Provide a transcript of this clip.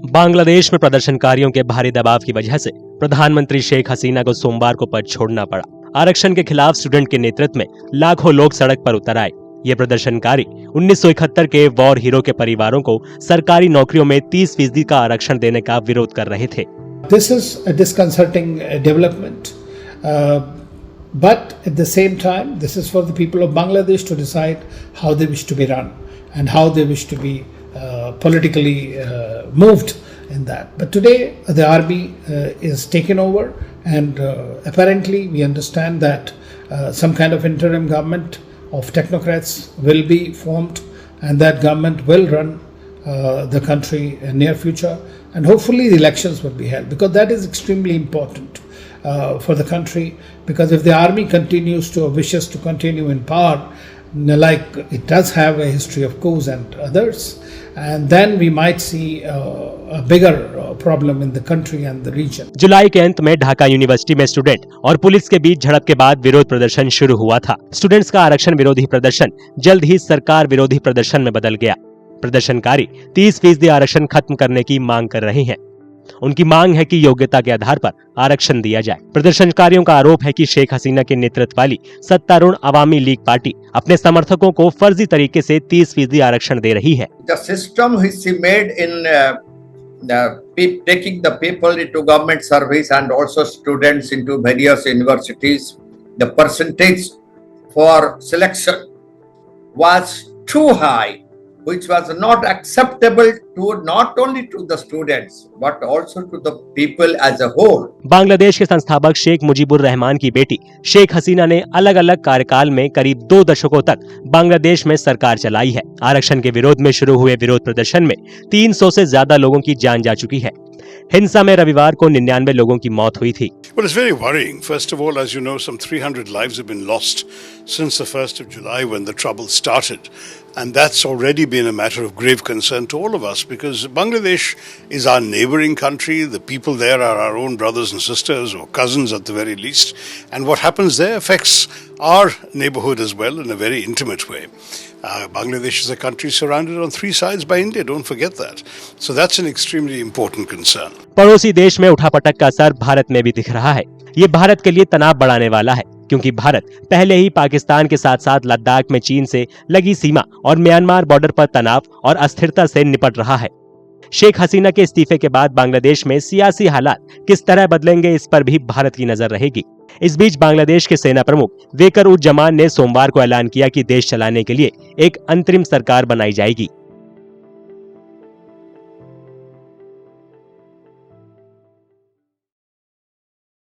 बांग्लादेश में प्रदर्शनकारियों के भारी दबाव की वजह से प्रधानमंत्री शेख हसीना को सोमवार को पद छोड़ना पड़ा। आरक्षण के खिलाफ स्टूडेंट के नेतृत्व में लाखों लोग सड़क पर उतर आए। ये प्रदर्शनकारी 1971 के वॉर हीरो के परिवारों को सरकारी नौकरियों में 30% का आरक्षण देने का विरोध कर रहे थे। This is a disconcerting development, but at the same time, this is for the people of Bangladesh to decide how they wish to be run and how they wish to be politically moved in that. But today, the army is taken over, and apparently, we understand that some kind of interim government of technocrats will be formed, and that government will run the country in near future, and hopefully the elections will be held, because that is extremely important for the country. Because if the army continues to or wishes to continue in power, like it does have a history of coups and others, and then we might see a bigger problem in the country and the region. जुलाई के अंत में Dhaka university में student और police के बीच झड़प के बाद विरोध प्रदर्शन शुरू हुआ था। स्टूडेंट्स का आरक्षण विरोधी प्रदर्शन जल्द ही सरकार विरोधी प्रदर्शन में बदल गया। प्रदर्शनकारी 30% आरक्षण खत्म करने की मांग कर रहे हैं। उनकी मांग है कि योग्यता के आधार पर आरक्षण दिया जाए। प्रदर्शनकारियों का आरोप है कि शेख हसीना के नेतृत्व वाली सत्तारूढ़ अवामी लीग पार्टी अपने समर्थकों को फर्जी तरीके से 30% आरक्षण दे रही है। The system which she made in taking the people into government service and also students into various universities, the percentage for selection was too high, which was not acceptable to not only to the students but also to the people as a whole. Bangladesh के संस्थापक शेख मुजीबुर रहमान की बेटी शेख हसीना ने अलग अलग कार्यकाल में करीब 2 दशकों तक बांग्लादेश में सरकार चलाई है। आरक्षण के विरोध में शुरू हुए विरोध प्रदर्शन में 300 से ज्यादा लोगों की जान जा चुकी है। हिंसा में रविवार को 99 लोगों की मौत हुई थी। Well, it's very worrying. First of all, as you know, some 300 lives have been lost since the 1st of July when the trouble started. And that's already been a matter of grave concern to all of us, because Bangladesh is our neighboring country. The people there are our own brothers and sisters, or cousins at the very least. And what happens there affects our neighborhood as well in a very intimate way. Bangladesh is a country surrounded on 3 sides by India, don't forget that. So that's an extremely important concern. पड़ोसी देश में उठापटक का असर भारत में भी दिख रहा है। ये भारत के लिए तनाव बढ़ाने वाला है, क्योंकि भारत पहले ही पाकिस्तान के साथ साथ लद्दाख में चीन से लगी सीमा और म्यांमार बॉर्डर पर तनाव और अस्थिरता से निपट रहा है। शेख हसीना के इस्तीफे के बाद बांग्लादेश में सियासी हालात किस तरह बदलेंगे, इस पर भी भारत की नजर रहेगी। इस बीच बांग्लादेश के सेना प्रमुख वेकर उज जमान ने सोमवार को ऐलान किया कि देश चलाने के लिए एक अंतरिम सरकार बनाई जाएगी।